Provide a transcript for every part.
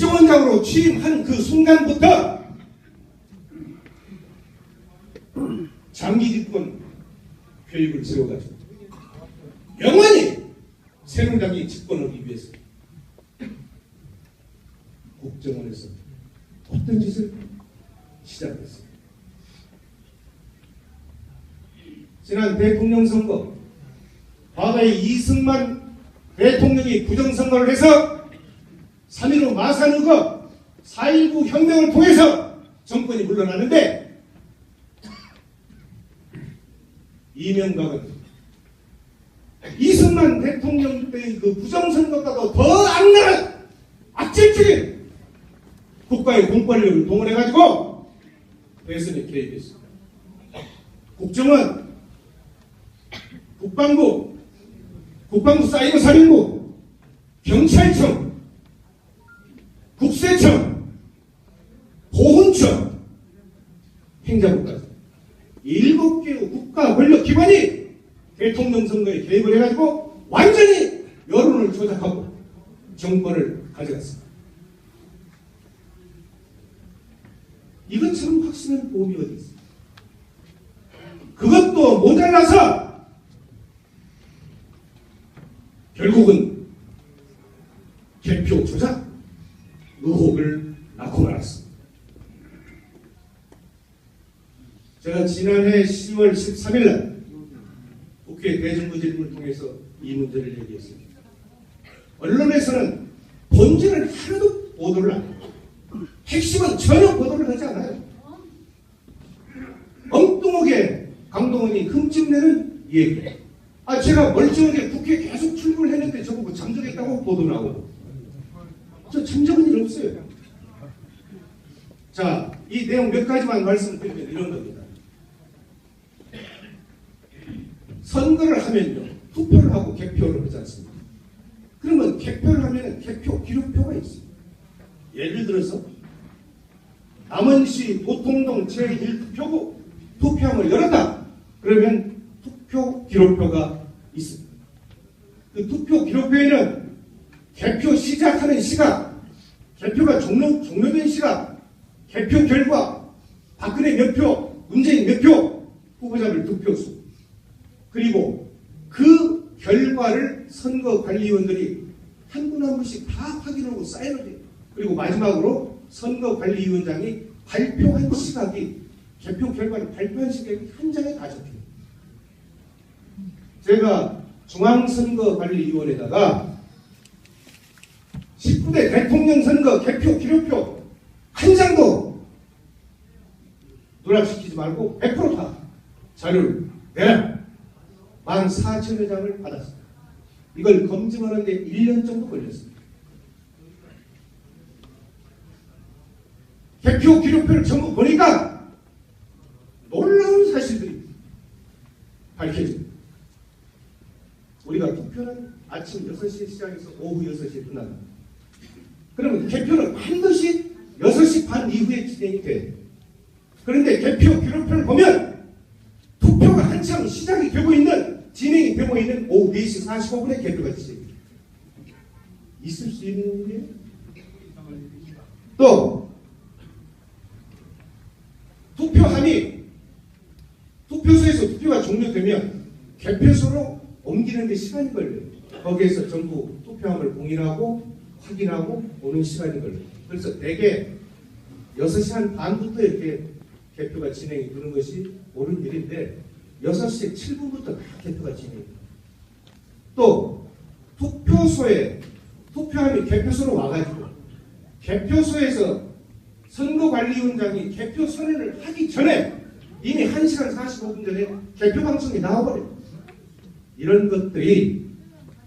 국정원장으로 취임한 그 순간부터 장기 집권 계획을 세워가지고 영원히 새누리당이 집권하기 위해서 국정원에서 어떤 짓을 시작했습니다. 지난 대통령 선거 과거에 이승만 대통령이 부정선거를 해서 3.15 마산 의거 4.19 혁명을 통해서 정권이 물러나는데 이명박은 이승만 대통령 때의 그 부정선거보다도 더 악랄한 악질적인 국가의 공권력을 동원해가지고 대선에 개입했습니다. 국정원, 국방부 사이버사령부, 경찰청, 국세청, 보훈청, 행자부까지 7개의 국가 권력기관이 대통령 선거에 개입을 해가지고 완전히 여론을 조작하고 정권을 가져갔습니다. 이것처럼 확실한 보험이 어디 있습니까? 그것도 모자라서 결국은 개표 조작 의혹을 낳고 말았습니다. 제가 지난해 10월 13일 날 국회 대정부질문을 통해서 이 문제를 얘기했습니다. 언론에서는 본질을 하나도 보도를 안 해요. 핵심은 전혀 보도를 하지 않아요. 엉뚱하게 강동원이 흠집내는 얘기예요. 제가 멀쩡하게 국회 계속 출근을 했는데 저보고 잠적했다고 보도 나오고. 저 잠적은 일 없어요. 자, 이 내용 몇 가지만 말씀드리면 이런 겁니다. 선거를 하면요, 투표를 하고 개표를 하지 않습니까? 그러면 개표를 하면 개표 기록표가 있습니다. 예를 들어서 남원시 보통동 제1투표구 투표함을 열었다. 그러면 투표 기록표가 있습니다. 그 투표 기록표에는 개표 시작하는 시각, 개표가 종료된 시각, 개표 결과, 박근혜 몇 표, 문재인 몇 표, 후보자별 득표수, 그리고 그 결과를 선거관리위원들이 한 분 한 분씩 다 확인하고 사인을 해요. 그리고 마지막으로 선거관리위원장이 발표한 시각이, 개표 결과를 발표한 시각이 한 장에 다 적혀요. 제가 중앙선거관리위원회에다가 19대 대통령 선거 개표 기록표 한 장도 누락시키지 말고 100% 다 자료를 내라. 14,000여 장을 받았습니다. 이걸 검증하는데 1년 정도 걸렸습니다. 개표 기록표를 전부 보니까 놀라운 사실들이 밝혀집니다. 우리가 투표는 아침 6시에 시작해서 오후 6시에 끝납니다. 그러면 개표는 반드시 6시 반 이후에 진행이 돼요. 그런데 개표 기록표를 보면 투표가 한참 시작이 되고 있는, 진행이 되고 있는 오후 4시 45분에 개표가 시작됩니다. 있을 수 있는 일이에요. 또 투표함이 투표소에서 투표가 종료되면 개표소로 옮기는 데 시간이 걸려요. 거기에서 전부 투표함을 봉인하고 확인하고 오는 시간이 걸려요. 그래서 대개 6시 한 반부터 이렇게 개표가 진행이 되는 것이 옳은 일인데 6시 7분부터 다 개표가 진행이 돼요. 또 투표소에 투표함이 개표소로 와가지고 개표소에서 선거관리위원장이 개표 선언을 하기 전에 이미 1시간 45분 전에 개표 방송이 나와버려요. 이런 것들이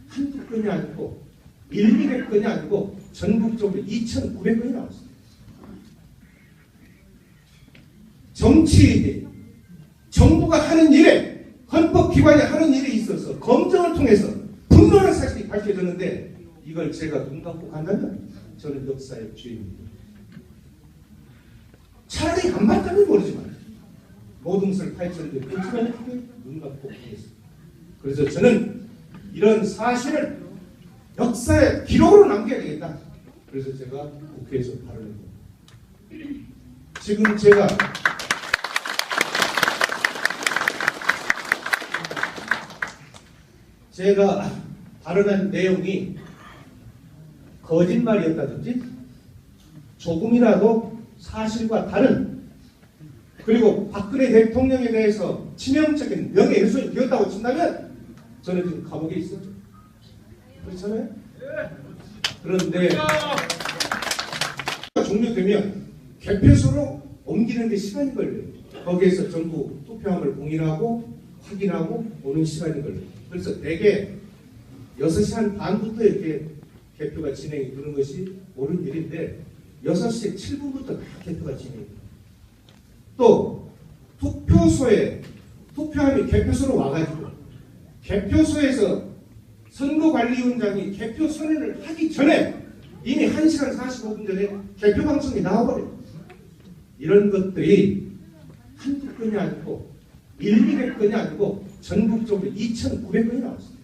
한두 건이 아니고 1,200건이 아니고 전국적으로 2,900건이 나왔습니다. 정치인이 정부가 하는 일에, 헌법기관이 하는 일에 있어서 검증을 통해서 분명한 사실이 밝혀졌는데 이걸 제가 눈 감고 간다면 저는 역사의 주인입니다. 차라리 안 맞다면 모르지만 모든 것을 파헤쳤는데 그렇지만 눈 감고 가겠습니다. 그래서 저는 이런 사실을 역사의 기록으로 남겨야 되겠다. 그래서 제가 국회에서 발언을 합니다. 지금 제가 발언한 내용이 거짓말이었다든지 조금이라도 사실과 다른, 그리고 박근혜 대통령에 대해서 치명적인 명예훼손이 되었다고 친다면 저는 지금 감옥에 있어요. 그렇잖아요? 그런데 종료되면 개표소로 옮기는 데 시간이 걸려요. 거기에서 전부 투표함을 봉인하고 확인하고 오는 시간이 걸려요. 그래서 대개 6시 한 반부터 이렇게 개표가 진행이 되는 것이 옳은 일인데 6시 7분부터 다 개표가 진행이 돼요. 또 투표소에 투표함이 개표소로 와가지고 개표소에서 선거관리위원장이 개표 선언을 하기 전에 이미 1시간 45분 전에 개표 방송이 나와버려요. 이런 것들이 한두 건이 아니고 1,200건이 아니고 전국적으로 2,900건이 나왔습니다.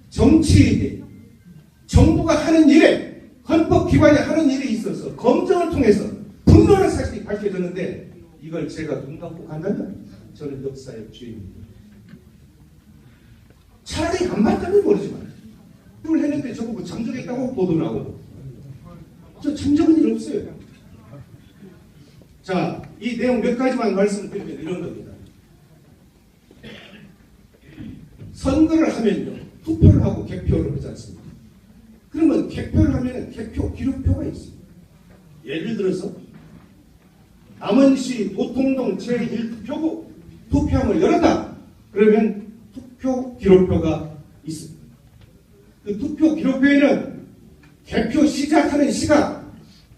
정치인이 정부가 하는 일에, 헌법기관이 하는 일에 있어서 검증을 통해서 분명한 사실이 밝혀졌는데 이걸 제가 눈 감고 간다면 저는 역사의 주인입니다. 차라리 안 맞다면 모르지만 그걸 했는데 저거 뭐 잠적했다고 보도 나오고 저 잠적은 일 없어요. 자, 이 내용 몇 가지만 말씀드리면 이런 겁니다. 선거를 하면요 투표를 하고 개표를 하지 않습니까? 그러면 개표를 하면 개표 기록표가 있습니다. 예를 들어서 남원시 도통동 제1투표구 투표함을 열었다. 그러면 투표 기록표가 있습니다. 그 투표 기록표에는 개표 시작하는 시각,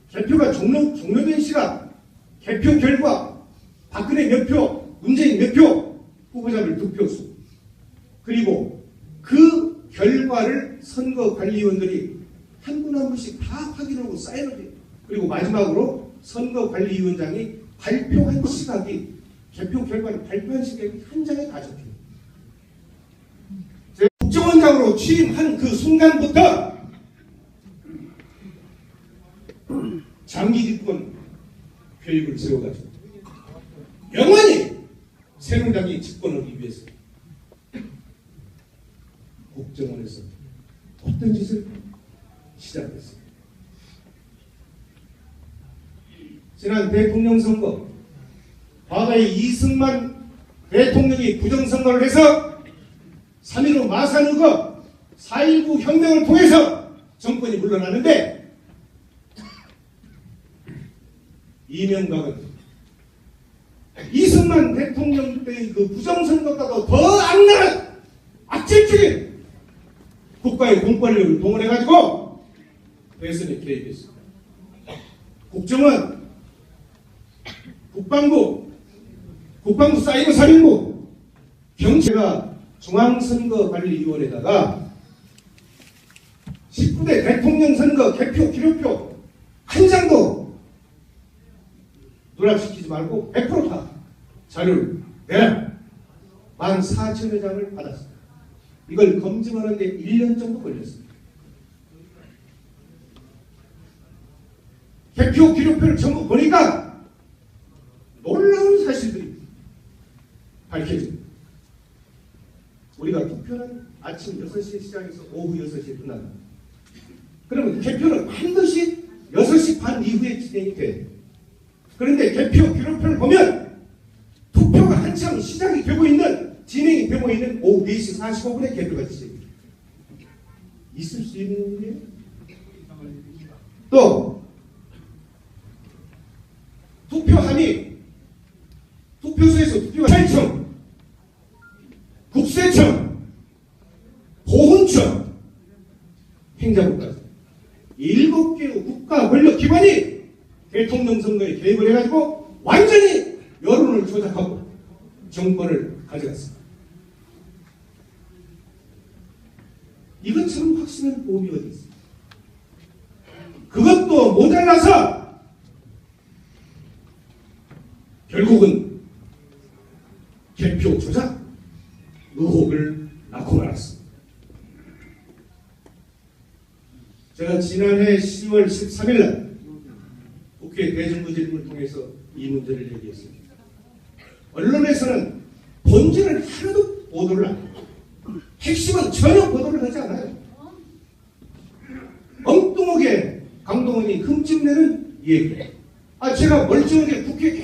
개표가 종료된 시각, 개표 결과, 박근혜 몇 표, 문재인 몇 표, 후보자별 득표수, 그리고 그 결과를 선거관리위원들이 한 분 한 분씩 다 확인하고 사인을 해요. 그리고 마지막으로 선거관리위원장이 발표한 시각이, 개표 결과를 발표한 시각이 한 장에 다 적혀요. 제가 국정원장으로 취임한 그 순간부터 장기 집권 계획을 세워가지고 영원히 새누리당이 집권하기 위해서 국정원에서 어떤 짓을 시작했습니다. 지난 대통령 선거, 과거에 이승만 대통령이 부정선거를 해서 3.15 마산 의거, 4.19 혁명을 통해서 정권이 물러나는데 이명박은 이승만 대통령 때의 그 부정선거보다도 더 악랄한 악질적인 국가의 공권력을 동원해가지고 대선에 개입했습니다. 국정원, 국방부 사이버 살인부, 경제가 중앙선거관리위원회에다가 19대 대통령 선거 개표 기록표 한 장도 누락시키지 말고 100% 다 자료를 내라. 14,000여 장을 받았습니다. 이걸 검증하는데 1년 정도 걸렸습니다. 개표 기록표를 전부 보니까 놀라운 사실들이 밝혀집니다. 우리가 투표는 아침 6시에 시작해서 오후 6시에 끝난다. 그러면 개표는 반드시 6시 반 이후에 진행이 돼요. 그런데 개표 기록표를 보면 투표가 한참 시작이 되고 있는, 진행이 되고 있는 오후 4시 45분에 개표가 시작됩니다. 있을 수 있는 일이에요. 또 투표함이 투표소에서 투표가 경찰청, 국세청, 보훈청, 행자부까지 7개의 국가 권력 기관이 대통령 선거에 개입을 해가지고 완전히 여론을 조작하고 정권을 가져갔습니다. 이것처럼 확신한 보험이 어디 있습니까? 그것도 모자라서 결국은 개표 조작 의혹을 낳고 말았습니다. 제가 지난해 10월 13일 날 국회 대정부질문을 통해서 이 문제를 얘기했습니다. 언론에서는 본질은 하나도 보도를 안 해요. 핵심은 전혀 보도를 하지 않아요. 엉뚱하게 강동원이 흠집내는 얘기. 제가 멀쩡하게 국회